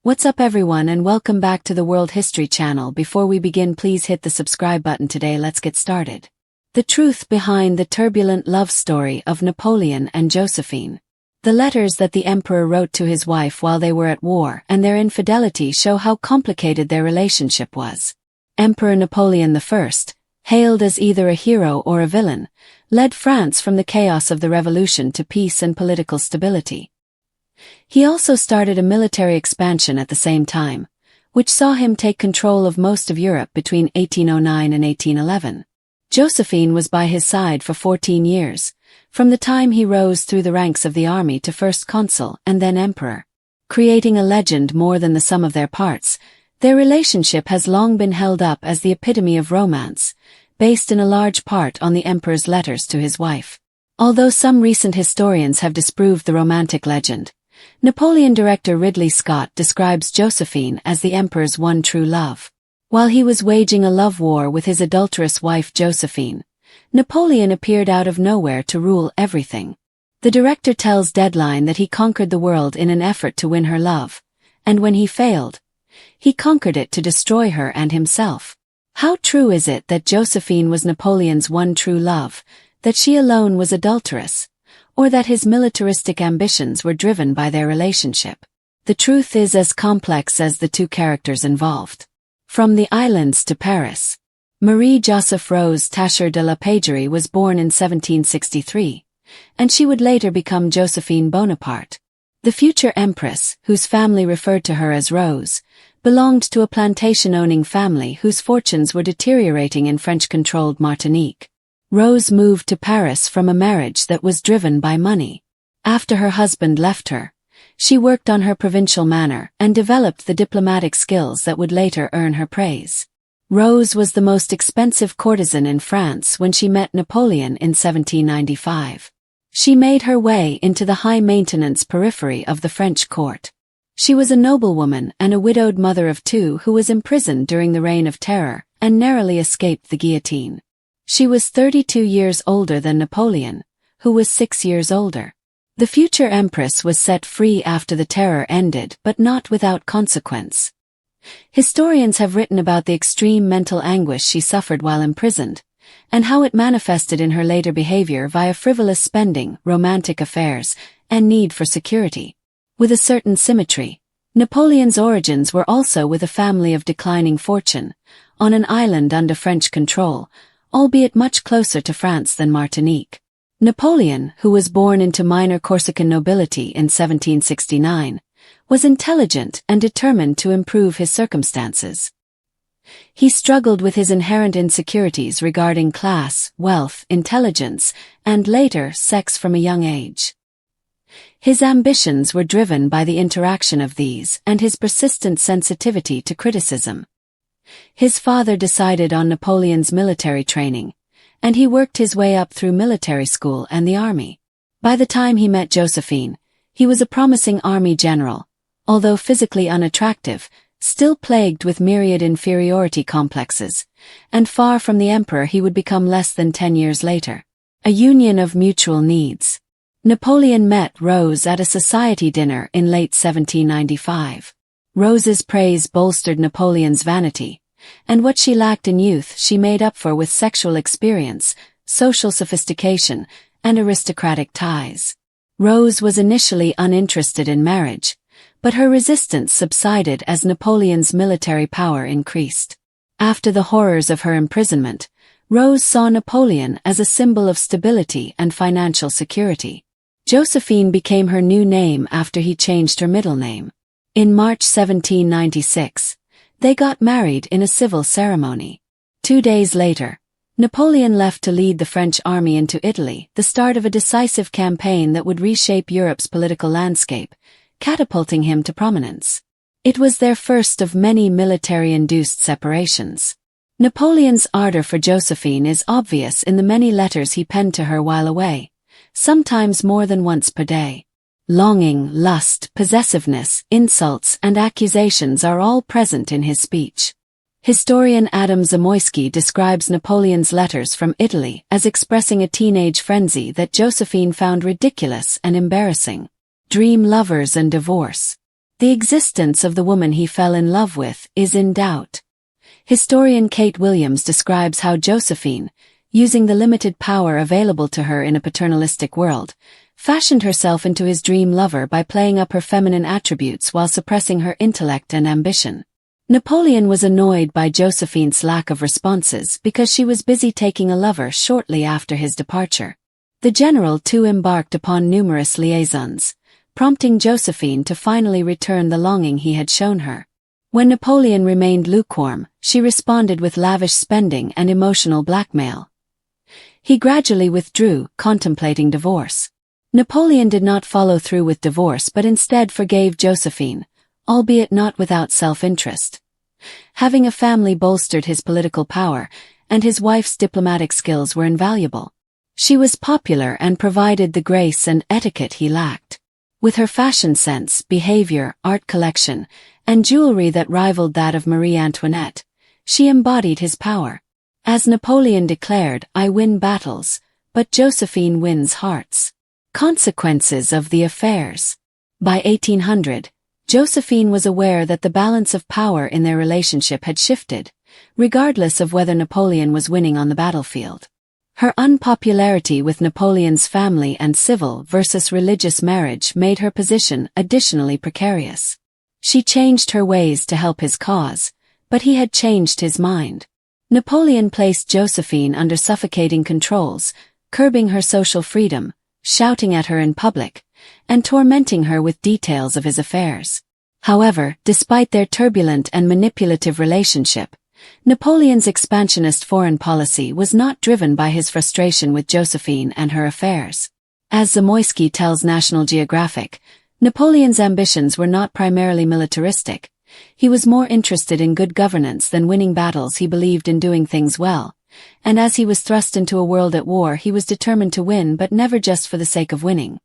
What's up everyone and welcome back to the World History Channel. Before we begin, please hit the subscribe button today. Let's get started. The truth behind the turbulent love story of Napoleon and Joséphine. The letters that the emperor wrote to his wife while they were at war and their infidelity show how complicated their relationship was. Emperor Napoleon I, hailed as either a hero or a villain, led France from the chaos of the revolution to peace and political stability. He also started a military expansion at the same time, which saw him take control of most of Europe between 1809 and 1811. Joséphine was by his side for 14 years, from the time he rose through the ranks of the army to first consul and then emperor. Creating a legend more than the sum of their parts, their relationship has long been held up as the epitome of romance, based in a large part on the emperor's letters to his wife. Although some recent historians have disproved the romantic legend, Napoleon director Ridley Scott describes Joséphine as the emperor's one true love. While he was waging a love war with his adulterous wife Joséphine, Napoleon appeared out of nowhere to rule everything. The director tells Deadline that he conquered the world in an effort to win her love, and when he failed, he conquered it to destroy her and himself. How true is it that Joséphine was Napoleon's one true love, that she alone was adulterous, or that his militaristic ambitions were driven by their relationship? The truth is as complex as the two characters involved. From the islands to Paris. Marie-Joseph Rose Tacher de la Pagerie was born in 1763, and she would later become Joséphine Bonaparte. The future empress, whose family referred to her as Rose, belonged to a plantation-owning family whose fortunes were deteriorating in French-controlled Martinique. Rose moved to Paris from a marriage that was driven by money. After her husband left her, she worked on her provincial manner and developed the diplomatic skills that would later earn her praise. Rose was the most expensive courtesan in France when she met Napoleon in 1795. She made her way into the high-maintenance periphery of the French court. She was a noblewoman and a widowed mother of two who was imprisoned during the Reign of Terror and narrowly escaped the guillotine. She was 32 years older than Napoleon, who was 6 years older. The future empress was set free after the terror ended, but not without consequence. Historians have written about the extreme mental anguish she suffered while imprisoned, and how it manifested in her later behavior via frivolous spending, romantic affairs, and need for security. With a certain symmetry, Napoleon's origins were also with a family of declining fortune, on an island under French control, albeit much closer to France than Martinique. Napoleon, who was born into minor Corsican nobility in 1769, was intelligent and determined to improve his circumstances. He struggled with his inherent insecurities regarding class, wealth, intelligence, and later, sex from a young age. His ambitions were driven by the interaction of these and his persistent sensitivity to criticism. His father decided on Napoleon's military training, and he worked his way up through military school and the army. By the time he met Joséphine, he was a promising army general, although physically unattractive, still plagued with myriad inferiority complexes, and far from the emperor he would become less than 10 years later. A union of mutual needs. Napoleon met Rose at a society dinner in late 1795. Rose's praise bolstered Napoleon's vanity, and what she lacked in youth she made up for with sexual experience, social sophistication, and aristocratic ties. Rose was initially uninterested in marriage, but her resistance subsided as Napoleon's military power increased. After the horrors of her imprisonment, Rose saw Napoleon as a symbol of stability and financial security. Joséphine became her new name after he changed her middle name. In March 1796, they got married in a civil ceremony. 2 days later, Napoleon left to lead the French army into Italy, the start of a decisive campaign that would reshape Europe's political landscape, catapulting him to prominence. It was their first of many military-induced separations. Napoleon's ardor for Joséphine is obvious in the many letters he penned to her while away, sometimes more than once per day. Longing, lust, possessiveness, insults, and accusations are all present in his speech. Historian Adam Zamoyski describes Napoleon's letters from Italy as expressing a teenage frenzy that Joséphine found ridiculous and embarrassing. Dream lovers and divorce. The existence of the woman he fell in love with is in doubt. Historian Kate Williams describes how Joséphine, using the limited power available to her in a paternalistic world, fashioned herself into his dream lover by playing up her feminine attributes while suppressing her intellect and ambition. Napoleon was annoyed by Joséphine's lack of responses because she was busy taking a lover shortly after his departure. The general too embarked upon numerous liaisons, prompting Joséphine to finally return the longing he had shown her. When Napoleon remained lukewarm, she responded with lavish spending and emotional blackmail. He gradually withdrew, contemplating divorce. Napoleon did not follow through with divorce but instead forgave Joséphine, albeit not without self-interest. Having a family bolstered his political power, and his wife's diplomatic skills were invaluable. She was popular and provided the grace and etiquette he lacked. With her fashion sense, behavior, art collection, and jewelry that rivaled that of Marie Antoinette, she embodied his power. As Napoleon declared, "I win battles, but Joséphine wins hearts." Consequences of the affairs. By 1800, Joséphine was aware that the balance of power in their relationship had shifted, regardless of whether Napoleon was winning on the battlefield. Her unpopularity with Napoleon's family and civil versus religious marriage made her position additionally precarious. She changed her ways to help his cause, but he had changed his mind. Napoleon placed Joséphine under suffocating controls, curbing her social freedom, shouting at her in public, and tormenting her with details of his affairs. However, despite their turbulent and manipulative relationship, Napoleon's expansionist foreign policy was not driven by his frustration with Joséphine and her affairs. As Zamoyski tells National Geographic, Napoleon's ambitions were not primarily militaristic. He was more interested in good governance than winning battles. He believed in doing things well, and as he was thrust into a world at war, he was determined to win, but never just for the sake of winning.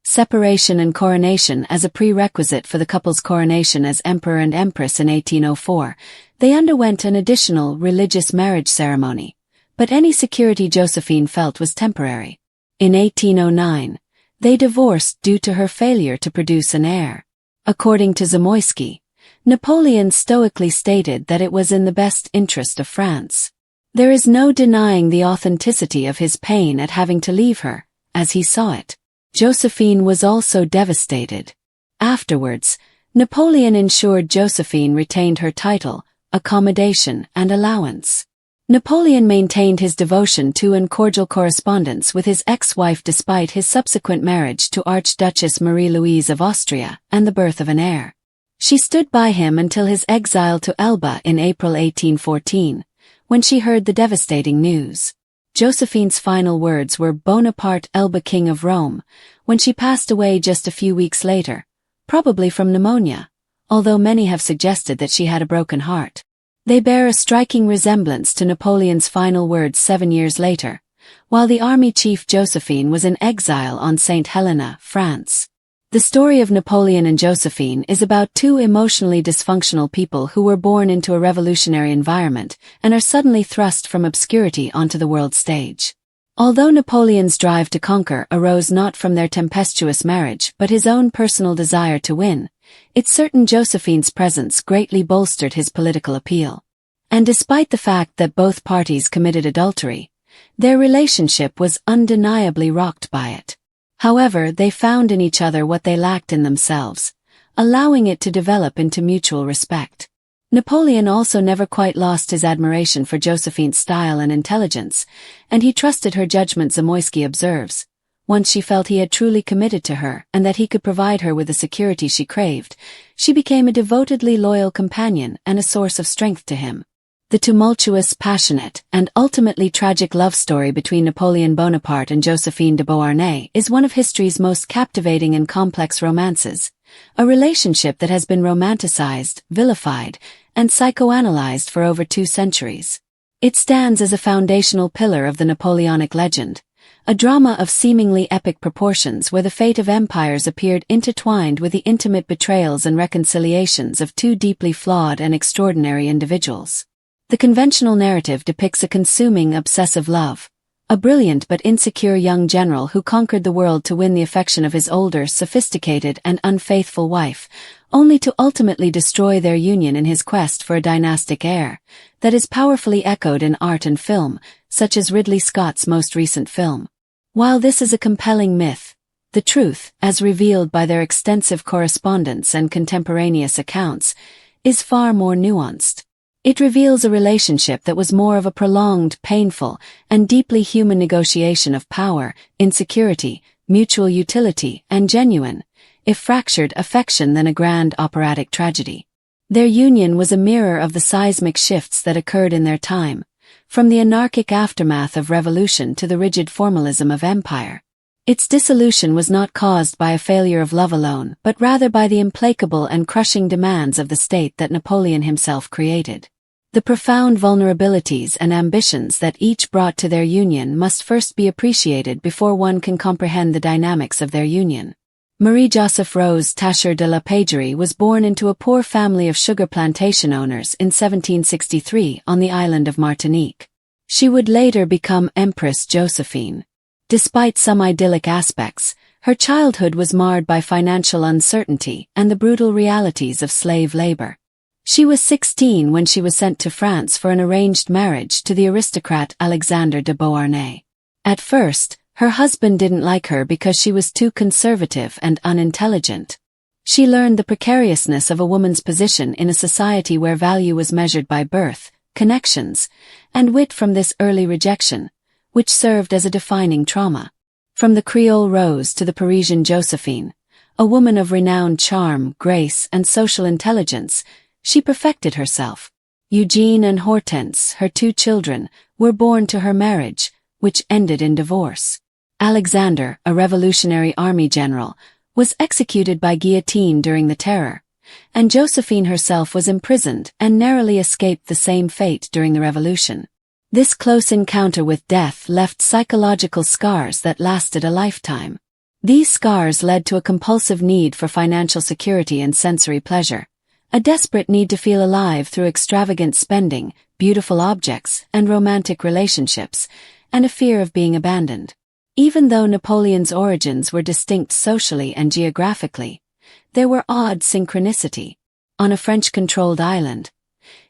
Separation and coronation. As a prerequisite for the couple's coronation as emperor and empress in 1804, they underwent an additional religious marriage ceremony, but any security Joséphine felt was temporary. In 1809, they divorced due to her failure to produce an heir. According to Zamoyski, Napoleon stoically stated that it was in the best interest of France. There is no denying the authenticity of his pain at having to leave her, as he saw it. Joséphine was also devastated. Afterwards, Napoleon ensured Joséphine retained her title, accommodation, and allowance. Napoleon maintained his devotion to and cordial correspondence with his ex-wife despite his subsequent marriage to Archduchess Marie-Louise of Austria and the birth of an heir. She stood by him until his exile to Elba in April 1814, when she heard the devastating news. Josephine's final words were "Bonaparte, Elba, King of Rome," when she passed away just a few weeks later, probably from pneumonia, although many have suggested that she had a broken heart. They bear a striking resemblance to Napoleon's final words 7 years later, while the army chief Joséphine was in exile on St. Helena, France. The story of Napoleon and Joséphine is about two emotionally dysfunctional people who were born into a revolutionary environment and are suddenly thrust from obscurity onto the world stage. Although Napoleon's drive to conquer arose not from their tempestuous marriage but his own personal desire to win, it's certain Joséphine's presence greatly bolstered his political appeal. And despite the fact that both parties committed adultery, their relationship was undeniably rocked by it. However, they found in each other what they lacked in themselves, allowing it to develop into mutual respect. Napoleon also never quite lost his admiration for Joséphine's style and intelligence, and he trusted her judgment. Zamoyski observes, once she felt he had truly committed to her and that he could provide her with the security she craved, she became a devotedly loyal companion and a source of strength to him. The tumultuous, passionate, and ultimately tragic love story between Napoleon Bonaparte and Joséphine de Beauharnais is one of history's most captivating and complex romances, a relationship that has been romanticized, vilified, and psychoanalyzed for over 2 centuries. It stands as a foundational pillar of the Napoleonic legend, a drama of seemingly epic proportions where the fate of empires appeared intertwined with the intimate betrayals and reconciliations of two deeply flawed and extraordinary individuals. The conventional narrative depicts a consuming, obsessive love, a brilliant but insecure young general who conquered the world to win the affection of his older, sophisticated and unfaithful wife, only to ultimately destroy their union in his quest for a dynastic heir, that is powerfully echoed in art and film, such as Ridley Scott's most recent film. While this is a compelling myth, the truth, as revealed by their extensive correspondence and contemporaneous accounts, is far more nuanced. It reveals a relationship that was more of a prolonged, painful, and deeply human negotiation of power, insecurity, mutual utility, and genuine, if fractured, affection than a grand operatic tragedy. Their union was a mirror of the seismic shifts that occurred in their time, from the anarchic aftermath of revolution to the rigid formalism of empire. Its dissolution was not caused by a failure of love alone, but rather by the implacable and crushing demands of the state that Napoleon himself created. The profound vulnerabilities and ambitions that each brought to their union must first be appreciated before one can comprehend the dynamics of their union. Marie-Joseph Rose Tacher de la Pagerie was born into a poor family of sugar plantation owners in 1763 on the island of Martinique. She would later become Empress Joséphine. Despite some idyllic aspects, her childhood was marred by financial uncertainty and the brutal realities of slave labor. She was 16 when she was sent to France for an arranged marriage to the aristocrat Alexander de Beauharnais. At first, her husband didn't like her because she was too conservative and unintelligent. She learned the precariousness of a woman's position in a society where value was measured by birth, connections, and wit from this early rejection, which served as a defining trauma. From the Creole Rose to the Parisian Joséphine, a woman of renowned charm, grace, and social intelligence, she perfected herself. Eugene and Hortense, her two children, were born to her marriage, which ended in divorce. Alexander, a Revolutionary Army general, was executed by guillotine during the Terror, and Joséphine herself was imprisoned and narrowly escaped the same fate during the Revolution. This close encounter with death left psychological scars that lasted a lifetime. These scars led to a compulsive need for financial security and sensory pleasure, a desperate need to feel alive through extravagant spending, beautiful objects, and romantic relationships, and a fear of being abandoned. Even though Napoleon's origins were distinct socially and geographically, there were odd synchronicity. On a French-controlled island,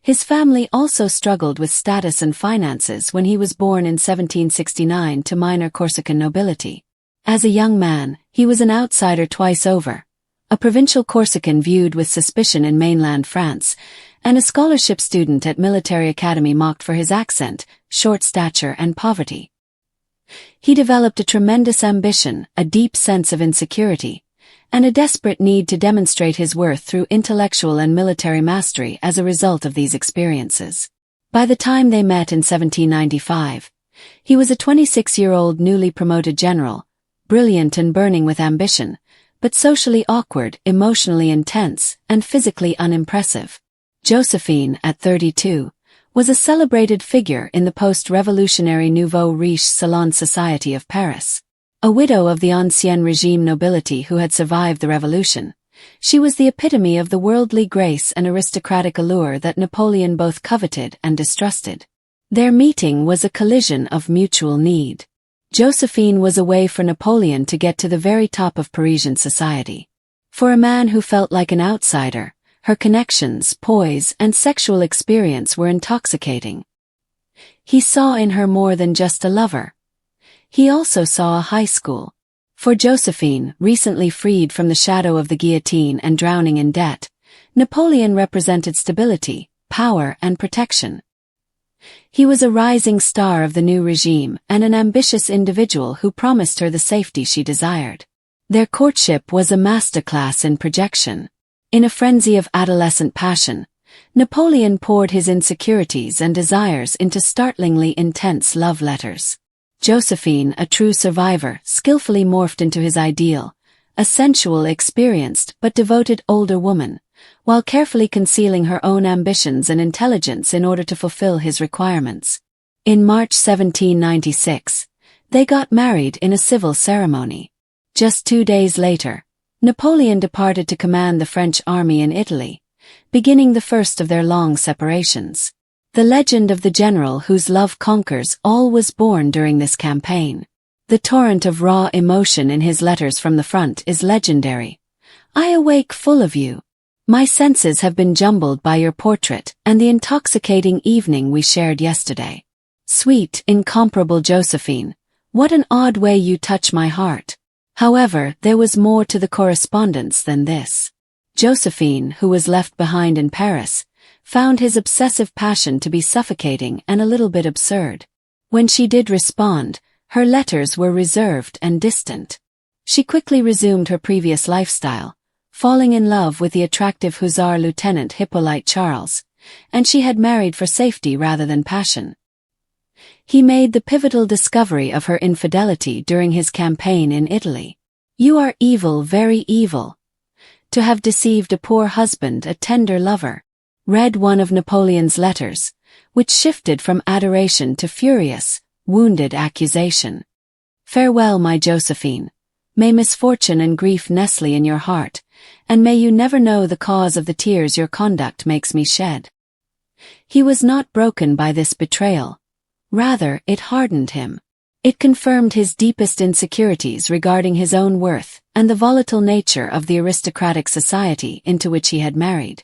his family also struggled with status and finances when he was born in 1769 to minor Corsican nobility. As a young man, he was an outsider twice over, a provincial Corsican viewed with suspicion in mainland France, and a scholarship student at military academy mocked for his accent, short stature and poverty. He developed a tremendous ambition, a deep sense of insecurity, and a desperate need to demonstrate his worth through intellectual and military mastery as a result of these experiences. By the time they met in 1795, he was a 26-year-old newly promoted general, brilliant and burning with ambition, but socially awkward, emotionally intense, and physically unimpressive. Joséphine, at 32, was a celebrated figure in the post-revolutionary Nouveau Riche Salon Society of Paris. A widow of the Ancien Régime nobility who had survived the revolution, she was the epitome of the worldly grace and aristocratic allure that Napoleon both coveted and distrusted. Their meeting was a collision of mutual need. Joséphine was a way for Napoleon to get to the very top of Parisian society. For a man who felt like an outsider, her connections, poise, and sexual experience were intoxicating. He saw in her more than just a lover. He also saw a high school. For Joséphine, recently freed from the shadow of the guillotine and drowning in debt, Napoleon represented stability, power, and protection. He was a rising star of the new regime and an ambitious individual who promised her the safety she desired. Their courtship was a masterclass in projection. In a frenzy of adolescent passion, Napoleon poured his insecurities and desires into startlingly intense love letters. Joséphine, a true survivor, skillfully morphed into his ideal, a sensual, experienced, but devoted older woman, while carefully concealing her own ambitions and intelligence in order to fulfill his requirements. In March 1796, they got married in a civil ceremony. Just 2 days later, Napoleon departed to command the French army in Italy, beginning the first of their long separations. The legend of the general whose love conquers all was born during this campaign. The torrent of raw emotion in his letters from the front is legendary. I awake full of you. My senses have been jumbled by your portrait and the intoxicating evening we shared yesterday. Sweet, incomparable Joséphine, what an odd way you touch my heart. However, there was more to the correspondence than this. Joséphine, who was left behind in Paris, found his obsessive passion to be suffocating and a little bit absurd. When she did respond, her letters were reserved and distant. She quickly resumed her previous lifestyle, falling in love with the attractive Hussar Lieutenant Hippolyte Charles, and she had married for safety rather than passion. He made the pivotal discovery of her infidelity during his campaign in Italy. You are evil, very evil. To have deceived a poor husband, a tender lover. Read one of Napoleon's letters, which shifted from adoration to furious, wounded accusation. Farewell, my Joséphine. May misfortune and grief nestle in your heart, and may you never know the cause of the tears your conduct makes me shed. He was not broken by this betrayal. Rather, it hardened him. It confirmed his deepest insecurities regarding his own worth and the volatile nature of the aristocratic society into which he had married.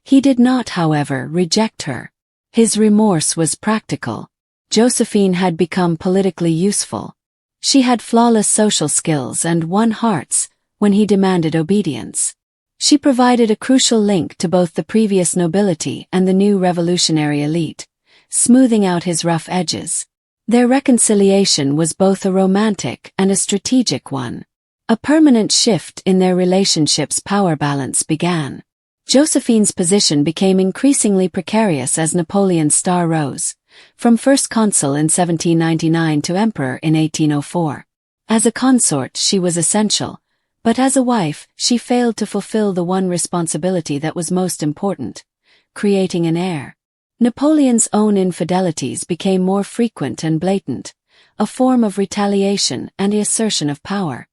He did not, however, reject her. His remorse was practical. Joséphine had become politically useful. She had flawless social skills and won hearts when he demanded obedience. She provided a crucial link to both the previous nobility and the new revolutionary elite, smoothing out his rough edges. Their reconciliation was both a romantic and a strategic one. A permanent shift in their relationship's power balance began. Joséphine's position became increasingly precarious as Napoleon's star rose, from first consul in 1799 to emperor in 1804. As a consort she was essential, but as a wife she failed to fulfill the one responsibility that was most important, creating an heir. Napoleon's own infidelities became more frequent and blatant, a form of retaliation and the assertion of power.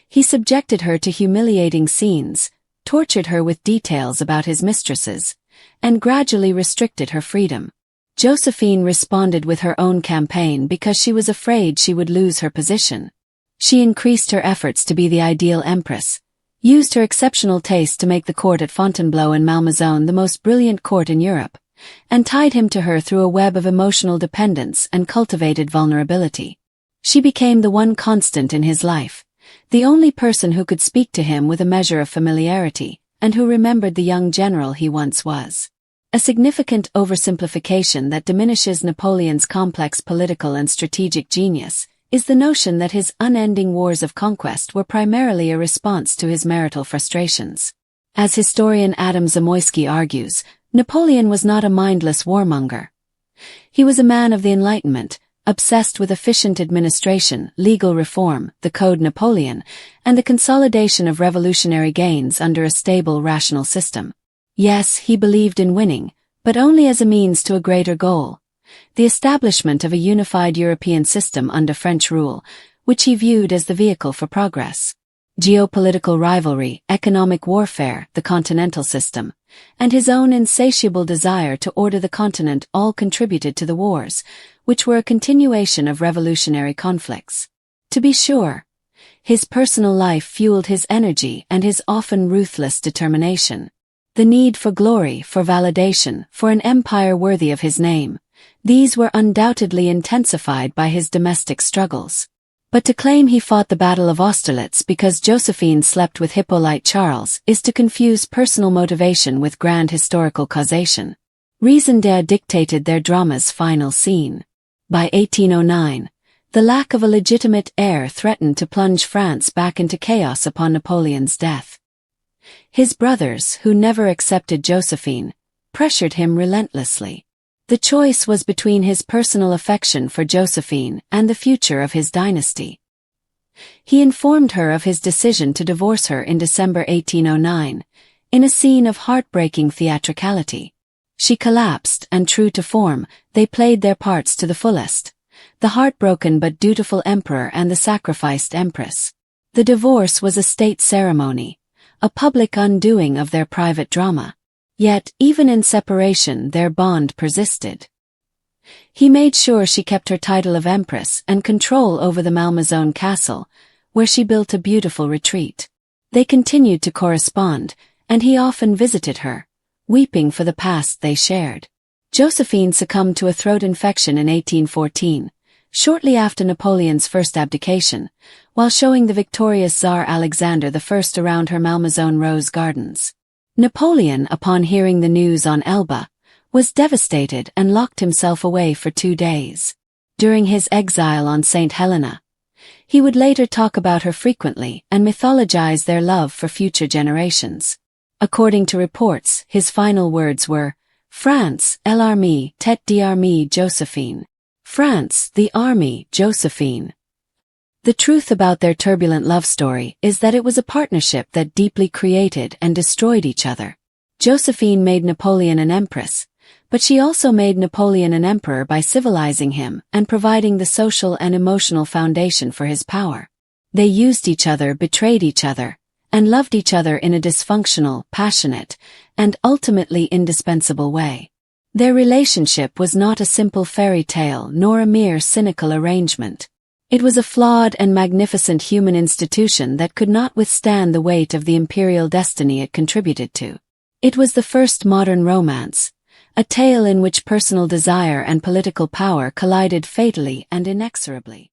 He subjected her to humiliating scenes, tortured her with details about his mistresses, and gradually restricted her freedom. Joséphine responded with her own campaign because she was afraid she would lose her position. She increased her efforts to be the ideal empress, used her exceptional taste to make the court at Fontainebleau and Malmaison the most brilliant court in Europe, and tied him to her through a web of emotional dependence and cultivated vulnerability. She became the one constant in his life, the only person who could speak to him with a measure of familiarity, and who remembered the young general he once was. A significant oversimplification that diminishes Napoleon's complex political and strategic genius is the notion that his unending wars of conquest were primarily a response to his marital frustrations. As historian Adam Zamoyski argues, Napoleon was not a mindless warmonger. He was a man of the Enlightenment, obsessed with efficient administration, legal reform, the Code Napoleon, and the consolidation of revolutionary gains under a stable, rational system. Yes, he believed in winning, but only as a means to a greater goal: the establishment of a unified European system under French rule, which he viewed as the vehicle for progress. Geopolitical rivalry, economic warfare, the continental system, and his own insatiable desire to order the continent all contributed to the wars, which were a continuation of revolutionary conflicts. To be sure, his personal life fueled his energy and his often ruthless determination. The need for glory, for validation, for an empire worthy of his name, these were undoubtedly intensified by his domestic struggles. But to claim he fought the Battle of Austerlitz because Joséphine slept with Hippolyte Charles is to confuse personal motivation with grand historical causation. Raison d'être dictated their drama's final scene. By 1809, the lack of a legitimate heir threatened to plunge France back into chaos upon Napoleon's death. His brothers, who never accepted Joséphine, pressured him relentlessly. The choice was between his personal affection for Joséphine and the future of his dynasty. He informed her of his decision to divorce her in December 1809, in a scene of heartbreaking theatricality. She collapsed, and true to form, they played their parts to the fullest: the heartbroken but dutiful emperor and the sacrificed empress. The divorce was a state ceremony, a public undoing of their private drama. Yet, even in separation, their bond persisted. He made sure she kept her title of empress and control over the Malmaison castle, where she built a beautiful retreat. They continued to correspond, and he often visited her, weeping for the past they shared. Joséphine succumbed to a throat infection in 1814, shortly after Napoleon's first abdication, while showing the victorious Tsar Alexander I around her Malmaison rose gardens. Napoleon, upon hearing the news on Elba, was devastated and locked himself away for 2 days. During his exile on St. Helena, he would later talk about her frequently and mythologize their love for future generations. According to reports, his final words were, "France, l'armée, tête d'armée Joséphine." France, the army, Joséphine. The truth about their turbulent love story is that it was a partnership that deeply created and destroyed each other. Joséphine made Napoleon an empress, but she also made Napoleon an emperor by civilizing him and providing the social and emotional foundation for his power. They used each other, betrayed each other, and loved each other in a dysfunctional, passionate, and ultimately indispensable way. Their relationship was not a simple fairy tale nor a mere cynical arrangement. It was a flawed and magnificent human institution that could not withstand the weight of the imperial destiny it contributed to. It was the first modern romance, a tale in which personal desire and political power collided fatally and inexorably.